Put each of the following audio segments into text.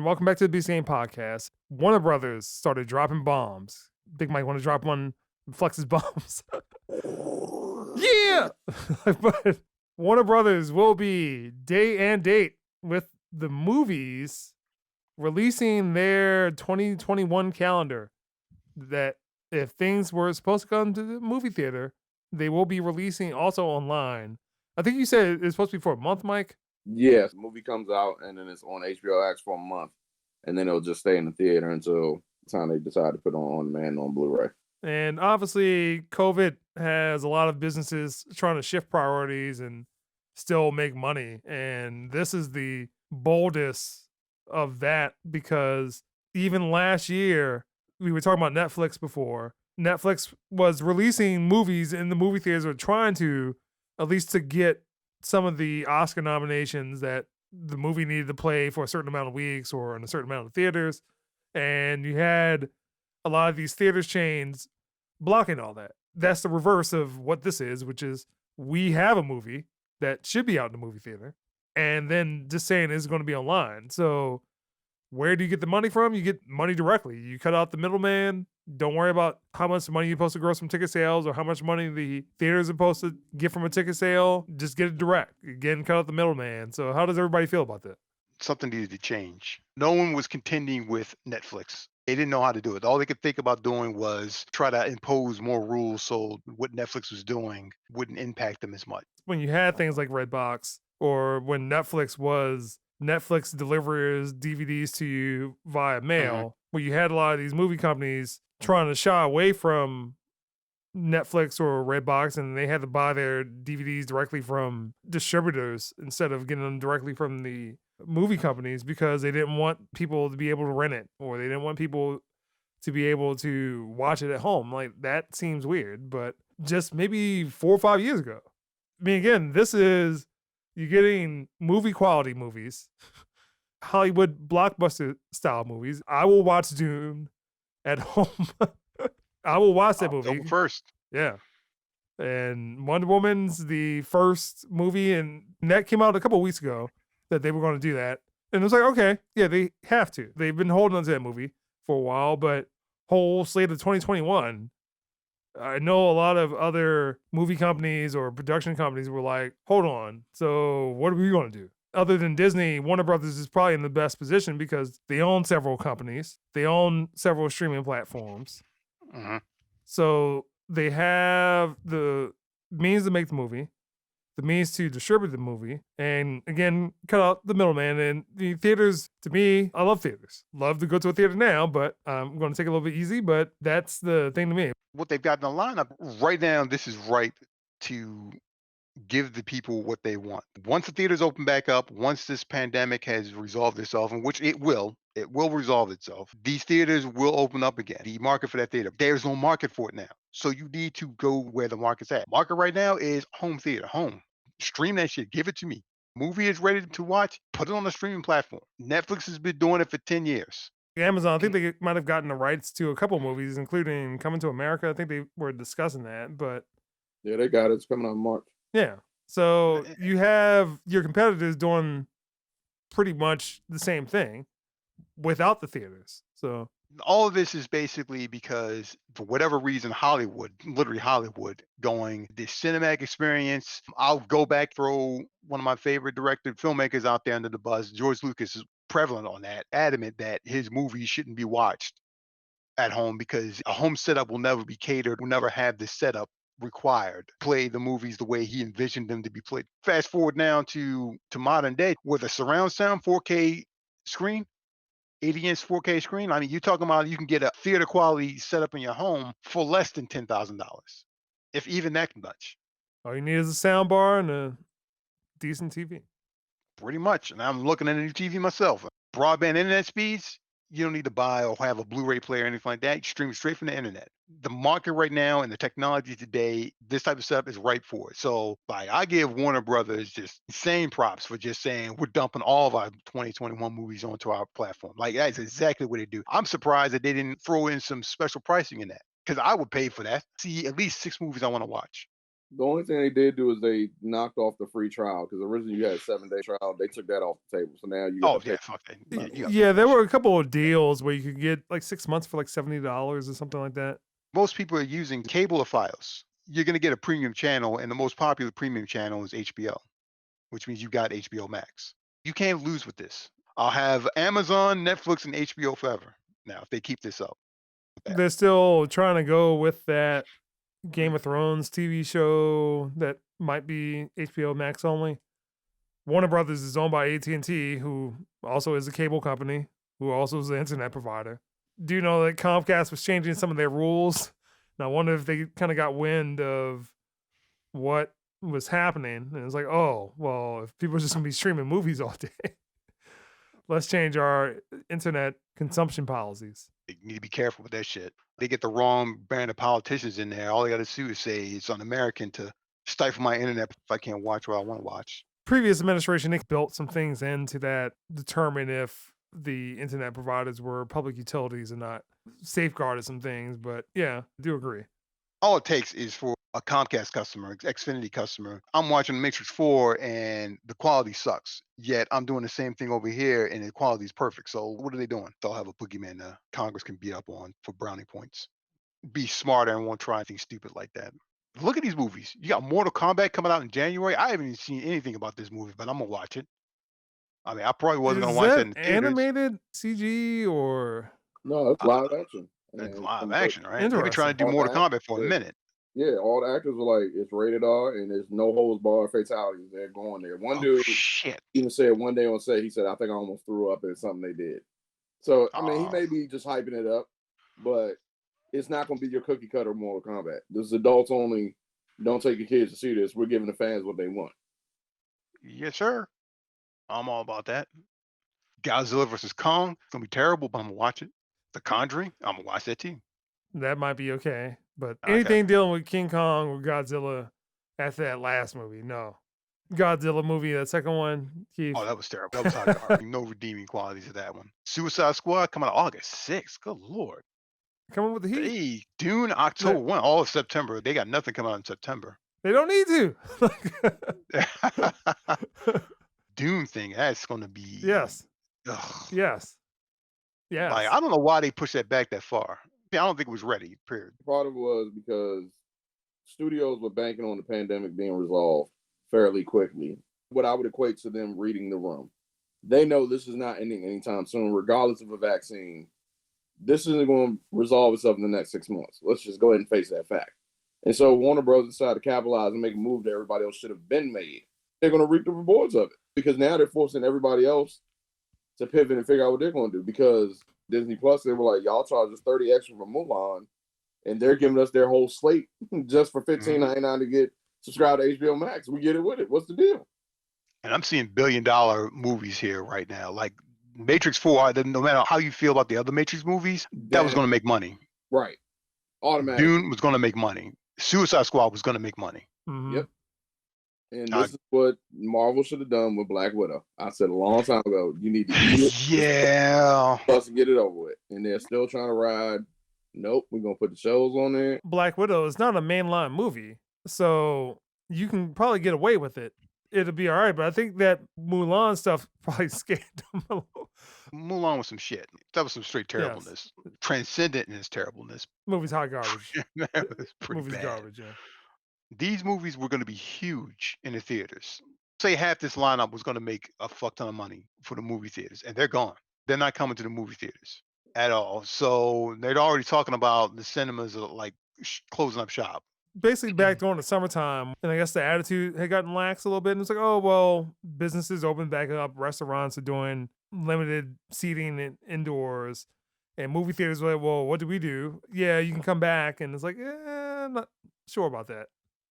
welcome back to the Beast Game Podcast. Warner Brothers started dropping bombs. Think might want to drop one, Flex's bombs. Yeah! But Warner Brothers will be day and date with the movies releasing their 2021 calendar. That if things were supposed to come to the movie theater, they will be releasing also online. I think you said it's supposed to be for a month, Mike? Yes, the movie comes out and then it's on HBO Max for a month, and then it'll just stay in the theater until the time they decide to put it on demand on Blu-ray. And obviously, COVID has a lot of businesses trying to shift priorities and still make money. And this is the boldest of that because even last year, we were talking about Netflix before. Netflix was releasing movies in the movie theaters, or trying to, at least to get some of the Oscar nominations that the movie needed to play for a certain amount of weeks or in a certain amount of theaters. And you had a lot of these theaters chains blocking all that. That's the reverse of what this is, which is we have a movie that should be out in the movie theater and then just saying it's going to be online. So where do you get the money from? You get money directly. You cut out the middleman. Don't worry about how much money you're supposed to gross from ticket sales or how much money the theater is supposed to get from a ticket sale. Just get it direct. Again, cut out the middleman. So how does everybody feel about that? Something needed to change. No one was contending with Netflix. They didn't know how to do it. All they could think about doing was try to impose more rules so what Netflix was doing wouldn't impact them as much. When you had things like Redbox, or when Netflix delivers DVDs to you via mail, where you had a lot of these movie companies trying to shy away from Netflix or Redbox, and they had to buy their DVDs directly from distributors instead of getting them directly from the movie companies because they didn't want people to be able to rent it, or they didn't want people to be able to watch it at home. Like, that seems weird, but just maybe 4 or 5 years ago. I mean, again, this is, you're getting movie quality movies, Hollywood blockbuster style movies. I will watch Dune at home. I will watch that movie. October 1st. Yeah. And Wonder Woman's the first movie, and that came out a couple of weeks ago that they were going to do that. And it was like, okay, yeah, they have to. They've been holding on to that movie for a while, but whole slate of 2021, I know a lot of other movie companies or production companies were like, hold on, so what are we going to do? Other than Disney, Warner Brothers is probably in the best position because they own several companies. They own several streaming platforms. So they have the means to make the movie, the means to distribute the movie, and again, cut out the middleman. And the theaters, to me, I love theaters. Love to go to a theater now, but I'm going to take it a little bit easy, but that's the thing to me. What they've got in the lineup right now, this is right to give the people what they want. Once the theaters open back up, once this pandemic has resolved itself, and which it will resolve itself, these theaters will open up again. The market for that theater, there's no market for it now. So you need to go where the market's at. Market right now is home theater, home. Stream that shit, give it to me. Movie is ready to watch, put it on the streaming platform. Netflix has been doing it for 10 years. Amazon, I think they might have gotten the rights to a couple movies, including Coming to America. I think they were discussing that, but Yeah, they got it. It's coming out in March. yeah. So you have your competitors doing pretty much the same thing without the theaters. So all of this is basically because, for whatever reason, Hollywood, literally Hollywood, going this cinematic experience. I'll go back, throw one of my favorite director filmmakers out there under the bus. George Lucas is prevalent on that, adamant that his movies shouldn't be watched at home because a home setup will never be catered, will never have the setup required. Play the movies the way he envisioned them to be played. Fast forward now to modern day with a surround sound 4K screen, 80-inch 4K screen. I mean, you're talking about you can get a theater quality setup in your home for less than $10,000, if even that much. all you need is a sound bar and a decent TV. Pretty much. And I'm looking at a new TV myself. Broadband internet speeds, you don't need to buy or have a Blu-ray player or anything like that. You stream straight from the internet. The market right now and the technology today, this type of setup is ripe for it. So I give Warner Brothers just insane props for just saying we're dumping all of our 2021 movies onto our platform. Like, that's exactly what they do. I'm surprised that they didn't throw in some special pricing in that, because I would pay for that. See at least 6 movies I want to watch. The only thing they did do is they knocked off the free trial because originally you had a 7-day trial. They took that off the table, so now you got to Oh pay yeah, fuck that. money. You gotta pay Yeah, for that there were shit. a couple of deals where you could get like 6 months for like $70 or something like that. Most people are using cable or Fios. You're gonna get a premium channel, and the most popular premium channel is HBO, which means you got HBO Max. You can't lose with this. I'll have Amazon, Netflix, and HBO forever. Now, if they keep this up. That. They're still trying to go with that Game of Thrones TV show that might be HBO Max only. Warner Brothers is owned by AT&T, who also is a cable company, who also is an internet provider. Do you know that Comcast was changing some of their rules? And I wonder if they kind of got wind of what was happening. And it's like, oh, well, if people are just going to be streaming movies all day, let's change our internet consumption policies. You need to be careful with that shit. They get the wrong brand of politicians in there. All they got to do is say it's un-American to stifle my internet if I can't watch what I want to watch. Previous administration, they built some things into that determine if the internet providers were public utilities or not, safeguarded some things. But yeah, I do agree. All it takes is for a Comcast customer, Xfinity customer. I'm watching Matrix 4 and the quality sucks. Yet I'm doing the same thing over here and the quality is perfect. So what are they doing? They'll have a boogeyman Congress can beat up on for brownie points. Be smarter and won't try anything stupid like that. Look at these movies. You got Mortal Kombat coming out in January. I haven't even seen anything about this movie, but I'm gonna watch it. I mean, I probably wasn't gonna Is watch that that in the theaters. animated CG or No, it's live action. It's And live from action, right? They've been trying to do all the Mortal Kombat for a actors, minute. yeah, all the actors were like, it's rated R and there's no holds barred fatalities. They're going there. One Oh dude shit! even said one day on set, he said, I think I almost threw up at something they did. So, I mean, he Oh, may be just hyping it up, but it's not going to be your cookie cutter Mortal Kombat. This is adults only. Don't take your kids to see this. We're giving the fans what they want. yes, sir. I'm all about that. Godzilla versus Kong. It's gonna be terrible, but I'm gonna watch it. The Conjuring. I'm gonna watch that too. that might be okay. But Okay. anything dealing with King Kong or Godzilla after that last movie, no. Godzilla movie, that second one, Keith. Oh, that was terrible. That was hot garbage. No redeeming qualities of that one. Suicide Squad coming out August 6th. Good lord. Coming with the heat. Hey, Dune October 1, all of September. They got nothing coming out in September. They don't need to. Dune thing, that's gonna be Yes. ugh. Yes. Yes. Like, I don't know why they pushed that back that far. I don't think it was ready, period. Part of it was because studios were banking on the pandemic being resolved fairly quickly. What I would equate to them reading the room. They know this is not ending anytime soon, regardless of a vaccine. This isn't going to resolve itself in the next 6 months. Let's just go ahead and face that fact. And so Warner Bros. Decided to capitalize and make a move that everybody else should have been made. They're going to reap the rewards of it because now they're forcing everybody else to pivot and figure out what they're going to do. Because Disney Plus, they were like, y'all charge us 30 extra for Mulan, and they're giving us their whole slate just for $15.99 to get subscribed to HBO Max. We get it with it. What's the deal? And I'm seeing billion-dollar movies here right now. Like Matrix 4, no matter how you feel about the other Matrix movies, that was going to make money. Right. Automatic. Dune was going to make money. Suicide Squad was going to make money. Mhm. Yep. And this is what Marvel should have done with Black Widow. I said a long time ago, you need to eat it. Yeah. Plus and get it over with. And they're still trying to ride. Nope, we're going to put the shows on there. Black Widow is not a mainline movie, so you can probably get away with it. It'll be all right, but I think that Mulan stuff probably scared them a little. Mulan was some shit. That was some straight terribleness. Transcendent in its terribleness. Movie's hot garbage. That was pretty Movie's bad. garbage, yeah. These movies were going to be huge in the theaters. Say half this lineup was going to make a fuck ton of money for the movie theaters, and they're gone. They're not coming to the movie theaters at all. So they're already talking about the cinemas like closing up shop. Basically back during the summertime, and I guess the attitude had gotten lax a little bit. And it's like, oh, well, businesses open back up, restaurants are doing limited seating indoors, and movie theaters were like, well, what do we do? Yeah, you can come back. And it's like, I'm not sure about that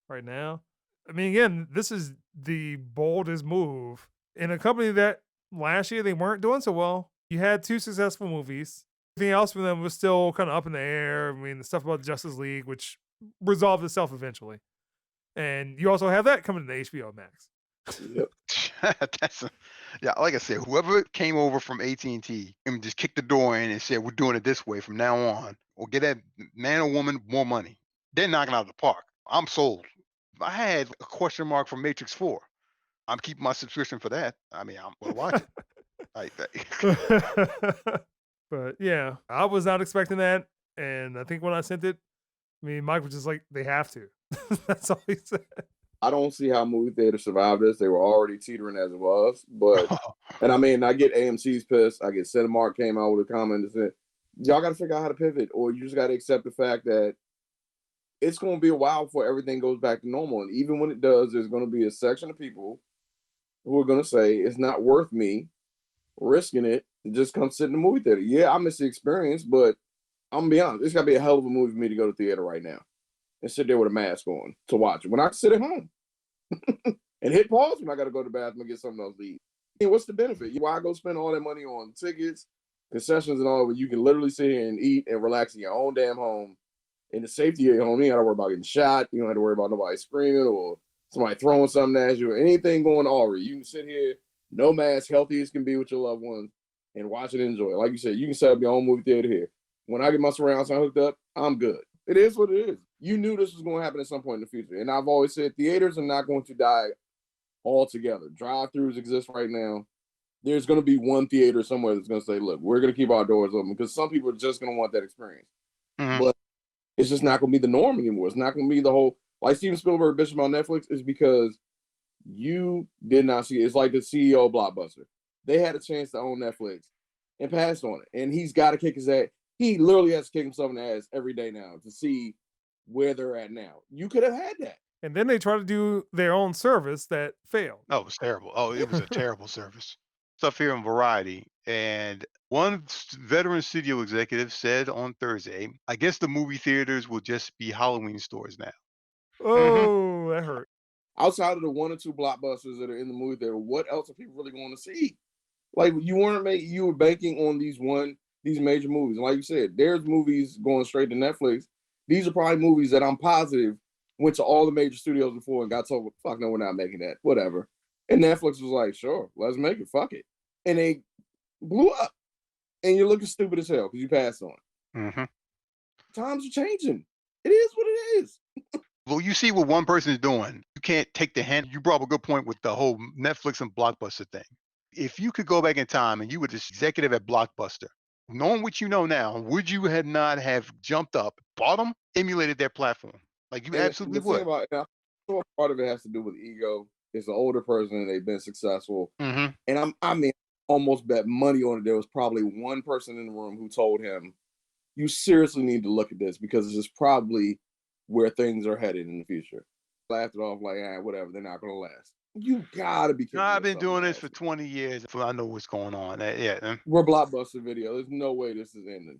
right now. I mean, again, this is the boldest move in a company that last year they weren't doing so well. You had 2 successful movies. Everything else from them was still kind of up in the air. I mean, the stuff about Justice League, which resolved itself eventually. And you also have that coming to HBO Max. Yep. Yeah, like I said, whoever came over from AT&T and just kicked the door in and said, we're doing it this way from now on, or get that man or woman more money. They're knocking out of the park. I'm sold. I had a question mark for Matrix 4. I'm keeping my subscription for that. I mean, I'm gonna watch it. Like that. But yeah, I was not expecting that, and I think when I sent it, I mean, Mike was just like, "They have to." That's all he said. I don't see how movie theaters survived this. They were already teetering as it was. But and I mean, I get AMC's pissed. I get Cinemark came out with a comment and said, y'all gotta figure out how to pivot, or you just gotta accept the fact that it's gonna be a while before everything goes back to normal. And even when it does, there's gonna be a section of people who are gonna say it's not worth me risking it to just come sit in the movie theater. Yeah, I miss the experience, but I'm gonna be honest, it's gotta be a hell of a movie for me to go to the theater right now and sit there with a mask on to watch it when I can sit at home and hit pause when I got to go to the bathroom and get something else to eat. I mean, what's the benefit? Why go spend all that money on tickets, concessions, and all when you can literally sit here and eat and relax in your own damn home in the safety of your home? You don't got to worry about getting shot. You don't have to worry about nobody screaming or somebody throwing something at you or anything going on. You can sit here, no mask, healthy as can be with your loved ones, and watch it and enjoy it. Like you said, you can set up your own movie theater here. When I get my surround sound hooked up, I'm good. It is what it is. You knew this was going to happen at some point in the future. And I've always said theaters are not going to die altogether. Drive-throughs exist right now. There's going to be one theater somewhere that's going to say, look, we're going to keep our doors open because some people are just going to want that experience. Mhm. But it's just not going to be the norm anymore. It's not going to be the whole, like Steven Spielberg bitching about Netflix is because you did not see it. It's like the CEO of Blockbuster. They had a chance to own Netflix and passed on it. And he's got to kick his ass. He literally has to kick himself in the ass every day now to see where they're at now. You could have had that. And then they try to do their own service that failed. Oh, it was terrible. Oh, it was a terrible service. Stuff here in Variety, and one veteran studio executive said on Thursday, "I guess the movie theaters will just be Halloween stores now." Hmm. Oh, that hurt. Outside of the one or two blockbusters that are in the movie theater, what else are people really going to see? Like you were banking on these major movies. And like you said, there's movies going straight to Netflix. These are probably movies that I'm positive went to all the major studios before and got told, fuck no, we're not making that. Whatever. And Netflix was like, sure, let's make it. Fuck it. And they blew up. And you're looking stupid as hell because you passed on it. Hmm. Times are changing. It is what it is. Well, you see what one person is doing. You can't take the hint. You brought up a good point with the whole Netflix and Blockbuster thing. If you could go back in time and you were this executive at Blockbuster, knowing what you know now, would you have not have jumped up, bought them, emulated their platform? Like you And absolutely the thing would. about it, part of it has to do with ego. It's an older person and they've been successful. Hmm. And I mean, almost bet money on it. There was probably one person in the room who told him, you seriously need to look at this because this is probably where things are headed in the future. Laughed it off like, whatever, they're not going to last. You gotta be No, kidding I've been yourself when doing I this ask for you. 20 years. So I know what's going on. Yeah. We're Blockbuster Video. There's no way this is ending.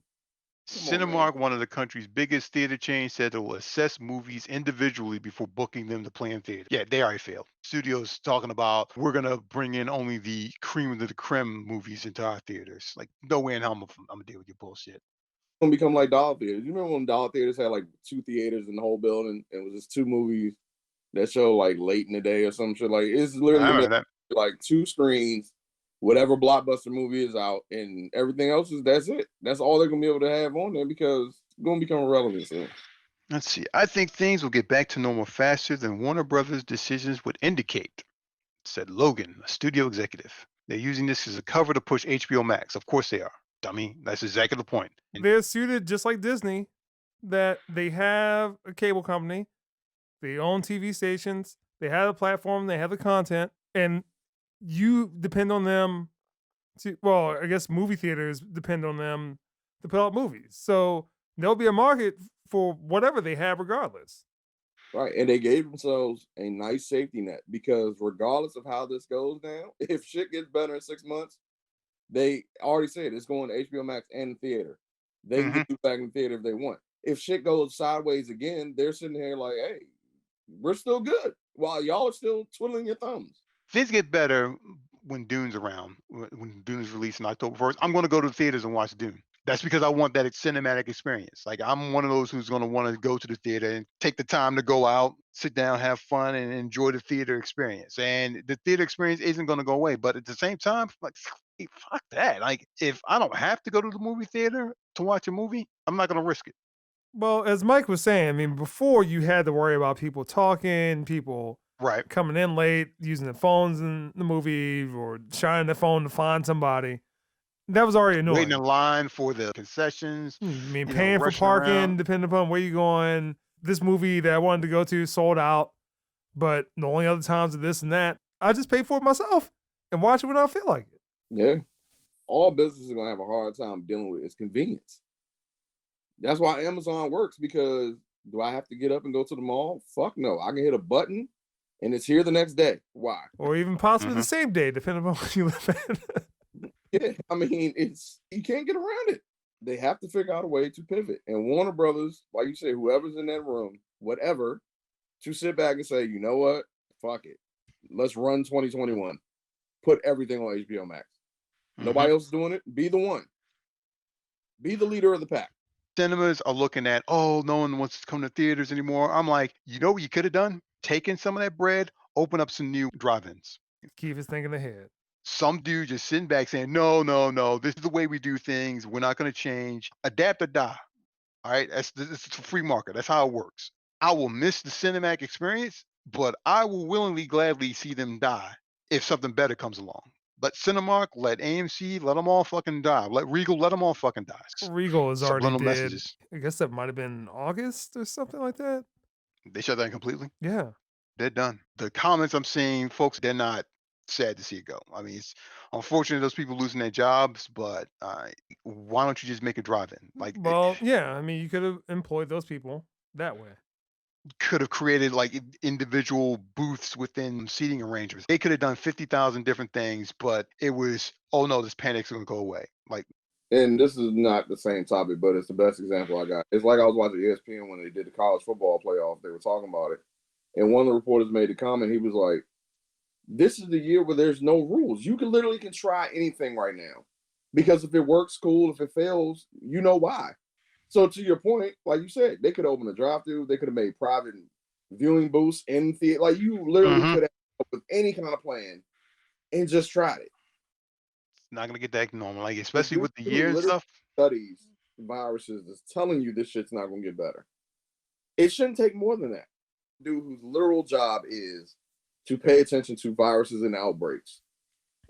Come on, man. Cinemark, one of the country's biggest theater chains, said it will assess movies individually before booking them to play in theater. Yeah, they already failed. Studios talking about we're gonna bring in only the cream of the creme movies into our theaters. Like no way in hell I'm gonna deal with your bullshit. Gonna become like dollar theaters. You remember when dollar theaters had like two theaters in the whole building and it was just two movies that show like late in the day or some shit? Like it's literally I gonna remember that. be like two screens, whatever blockbuster movie is out, and everything else is that's it. That's all they're gonna be able to have on there because it's gonna become irrelevant soon. Let's see. I think things will get back to normal faster than Warner Brothers' decisions would indicate, said Logan, a studio executive. They're using this as a cover to push HBO Max. Of course they are. Dummy. That's exactly the point. And They're suited just like Disney, that they have a cable company, they own TV stations, they have a platform, they have the content, and you depend on them to, well, I guess movie theaters depend on them to put out movies. So there'll be a market for whatever they have regardless. Right. And they gave themselves a nice safety net because regardless of how this goes now, if shit gets better in 6 months, they already said it's going to HBO Max and the theater. They can mhm. get you back in the theater if they want. If shit goes sideways again, they're sitting here like, hey, we're still good while y'all are still twiddling your thumbs. Things get better when Dune's around. When Dune's released in October 1st, I'm going to go to the theaters and watch Dune. That's because I want that cinematic experience. Like I'm one of those who's going to want to go to the theater and take the time to go out, sit down, have fun, and enjoy the theater experience. And the theater experience isn't going to go away. But at the same time, like fuck that. Like if I don't have to go to the movie theater to watch a movie, I'm not going to risk it. Well, as Mike was saying, I mean, before you had to worry about people talking, people Right. coming in late, using their phones in the movie, or shining their phone to find somebody. That was already Waiting in annoying. line for the concessions, I mean, paying for rushing around. parking, depending upon where you're going. This movie that I wanted to go to sold out, but the only other times of this and that, I just pay for it myself and watch it when I feel like it. Yeah. All businesses are gonna have a hard time dealing with is convenience. That's why Amazon works, because do I have to get up and go to the mall? Fuck no. I can hit a button and it's here the next day. Why? Or even possibly the Mhm. same day, depending upon where you live at. Yeah, I mean, it's you can't get around it. They have to figure out a way to pivot. And Warner Brothers, like you say, whoever's in that room, whatever, to sit back and say, you know what? Fuck it. Let's run 2021. Put everything on HBO Max. Mhm. Nobody else is doing it. Be the one. Be the leader of the pack. Cinemas are looking at, oh, no one wants to come to theaters anymore. I'm like, you know what you could have done? Taken some of that bread, open up some new drive-ins. Keith is thinking ahead. Some dude just sitting back saying, no, no, no, this is the way we do things. We're not going to change. Adapt or die. All right. It's a free market. That's how it works. I will miss the cinematic experience, but I will willingly, gladly see them die if something better comes along. Let Cinemark, let AMC, let them all fucking die. Let Regal, let them all fucking die. Regal has already Subliminal did. messages. I guess that might have been August or something like that. They shut down completely. Yeah. They're done. The comments I'm seeing, folks, they're not sad to see it go. I mean, it's unfortunate those people losing their jobs, but why don't you just make a drive-in? Like, it Well, yeah. I mean, you could have employed those people that way. could have created like individual booths within seating arrangements. They could have done 50,000 different things, but it was, oh no, this panic's gonna go away. Like, And this is not the same topic, but it's the best example I got. It's like I was watching ESPN when they did the college football playoff. They were talking about it. And one of the reporters made a comment. He was like, this is the year where there's no rules. You can literally can try anything right now. Because if it works, cool. If it fails, you know why. So to your point, like you said, they could open a drive-through. They could have made private viewing booths in theater. Like you literally mhm, could have come up with any kind of plan and just tried it. not gonna get that normal. Like, The especially dude with the who year and literally stuff. studies viruses is telling you this shit's not going to get better. It shouldn't take more than that. Dude whose literal job is to pay attention to viruses and outbreaks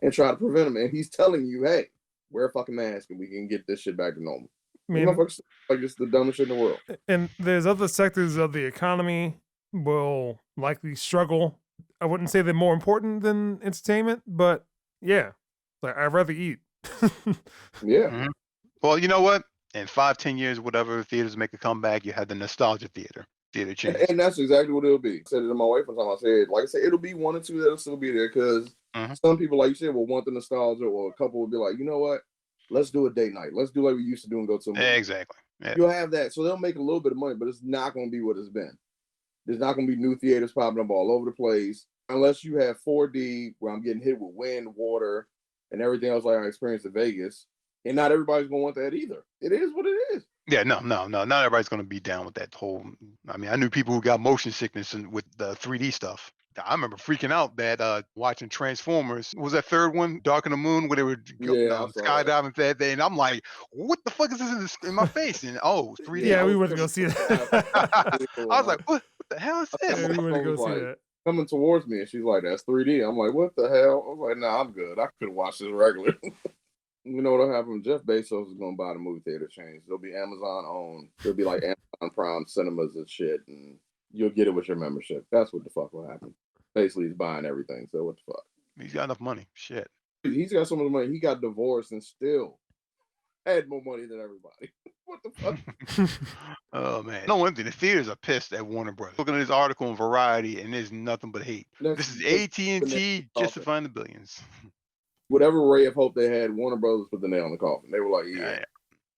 and try to prevent them. And he's telling you, hey, wear a fucking mask and we can get this shit back to normal. I This mean, motherfucker's like it's the dumbest shit in the world. and there's other sectors of the economy will likely struggle. I wouldn't say they're more important than entertainment, but yeah, like I'd rather eat. Yeah. Mhm. Well, you know what? In 5, 10 years, whatever, theaters make a comeback. You have the nostalgia theater chains. And that's exactly what it'll be. I said it to my wife one time. I said, like I said, it'll be one or two that'll still be there because Mhm. some people, like you said, will want the nostalgia, or a couple will be like, you know what? Let's do a date night. Let's do like we used to do and go to a movie. Exactly. Yeah. You'll have that. So they'll make a little bit of money, but it's not going to be what it's been. There's not going to be new theaters popping up all over the place unless you have 4D where I'm getting hit with wind, water, and everything else like I experienced in Vegas. And not everybody's going to want that either. It is what it is. Yeah, no, no, no. Not everybody's gonna be down with that whole. I mean, I knew people who got motion sickness and with the 3D stuff. I remember freaking out that watching Transformers. What was that third one, Dark in the Moon, where they were Yeah, I saw that. skydiving that day, and I'm like, what the fuck is this in my face? And oh, Yeah, 3D. Yeah, I we was went to go coming see to that. I was like, what the hell is Yeah, this? we went to my go phone was see like that. coming towards me, and she's like, "That's 3D." I'm like, "What the hell?" I was like, "Nah, I'm good. I could have watched this regular." You know what'll happen? Jeff Bezos is gonna buy the movie theater chains. They'll be Amazon owned. They'll be like Amazon Prime cinemas and shit, and you'll get it with your membership. That's what the fuck will happen. Basically, he's buying everything. So what the fuck? He's got enough money. Shit. He's got so much money. He got divorced and still had more money than everybody. What the fuck? Oh man. No one thing. The theaters are pissed at Warner Brothers. Looking at this article in Variety, and there's nothing but hate. That's This is just AT&T coffin. justifying the billions. Whatever ray of hope they had, Warner Brothers put the nail in the coffin. They were like, Yeah, "Yeah, yeah.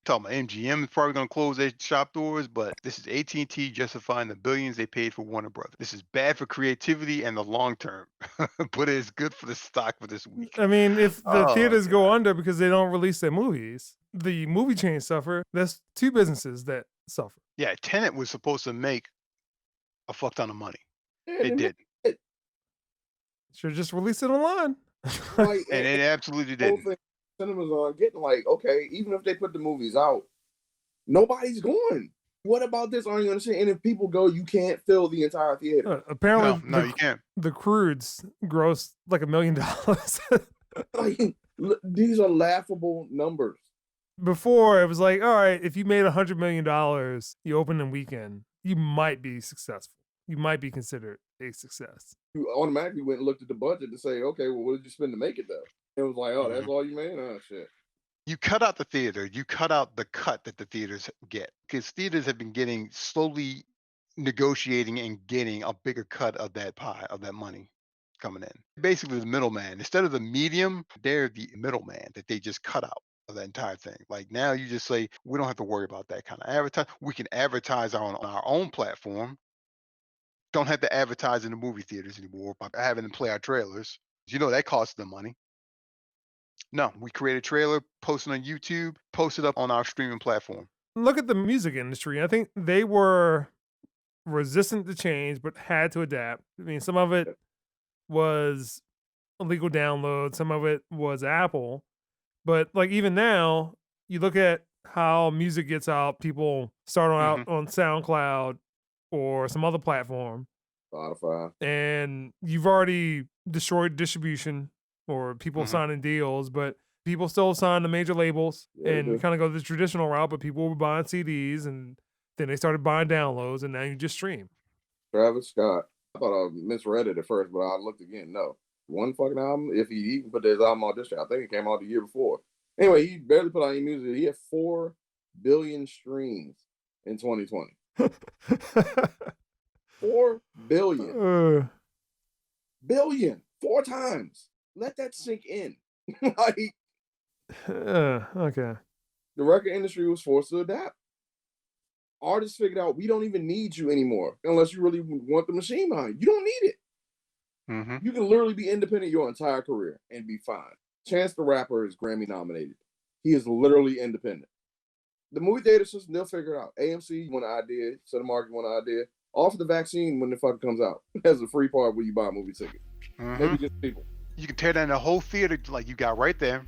Talking about MGM is probably going to close their shop doors, but this is AT&T justifying the billions they paid for Warner Brothers. This is bad for creativity and the long term, but it is good for the stock for this week. I mean, if the Oh, theaters go under because they don't release their movies, the movie chains suffer. That's two businesses that suffer. yeah. Tenet was supposed to make a fuck ton of money. yeah, It they made did, it." Should just release it online. Like, and it absolutely the whole didn't. thing, cinemas are getting like, okay, even if they put the movies out, nobody's going. What about this? Aren't you understand? And if people go, you can't fill the entire theater. Apparently, No, you can't. the Crudes gross like $1 million. Like, these are laughable numbers. Before it was like, all right, if you made $100 million, you open in weekend, you might be successful. You might be considered a success. You automatically went and looked at the budget to say, okay, well, what did you spend to make it though? It was like, oh, that's all you made? Oh, shit. You cut out the theater. You cut out the cut that the theaters get, because theaters have been getting slowly negotiating and getting a bigger cut of that pie, of that money coming in. Basically, the middleman. Instead of the medium, they're the middleman that they just cut out of the entire thing. Like now, you just say, we don't have to worry about that kind of advertise. We can advertise on our own platform. Don't have to advertise in the movie theaters anymore by having them play our trailers. You know that costs them money. No, we create a trailer, post it on YouTube, post it up on our streaming platform. Look at the music industry. I think they were resistant to change, but had to adapt. I mean, some of it was illegal download, some of it was Apple. But like even now, you look at how music gets out, people start out on SoundCloud or some other platform. Spotify. And you've already destroyed distribution or people signing deals, but people still sign the major labels and kind of go the traditional route, but people were buying CDs and then they started buying downloads and now you just stream. Travis Scott. I thought I misread it at first, but I looked again. No. One fucking album, if he even put his album on this year. I think it came out the year before. Anyway, he barely put out any music. He had 4 billion streams in 2020. 4 billion. Billion. 4 times. Let that sink in. Like, okay. The record industry was forced to adapt. Artists figured out we don't even need you anymore unless you really want the machine behind you. You don't need it. You can literally be independent your entire career and be fine. Chance the Rapper is Grammy nominated. He is literally independent. The movie theater system, they'll figure it out. AMC want an idea, Cinemark want an idea. Offer the vaccine when the fuck comes out as a free part where you buy a movie ticket. Maybe just people. You can tear down the whole theater like you got right there,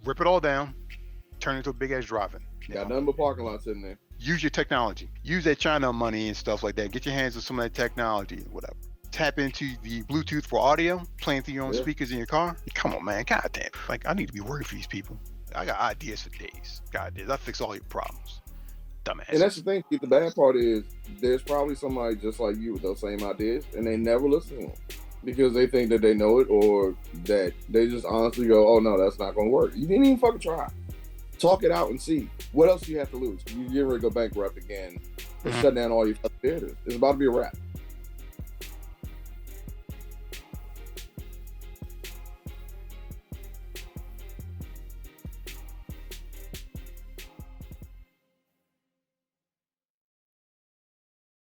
rip it all down, turn it into a big ass drive-in. Got nothing but parking lots in there. Use your technology. Use that China money and stuff like that. Get your hands on some of that technology and whatever. Tap into the Bluetooth for audio, playing through your own speakers in your car. Come on, man. God damn. Like, I need to be worried for these people. I got ideas for days. God damn. I fix all your problems. Dumbass. And that's the thing. The bad part is there's probably somebody just like you with those same ideas and they never listen to them because they think that they know it or that they just honestly go, oh, no, that's not going to work. You didn't even fucking try. Talk it out and see. What else do you have to lose? You get ready to go bankrupt again and shut down all your theaters. It's about to be a wrap.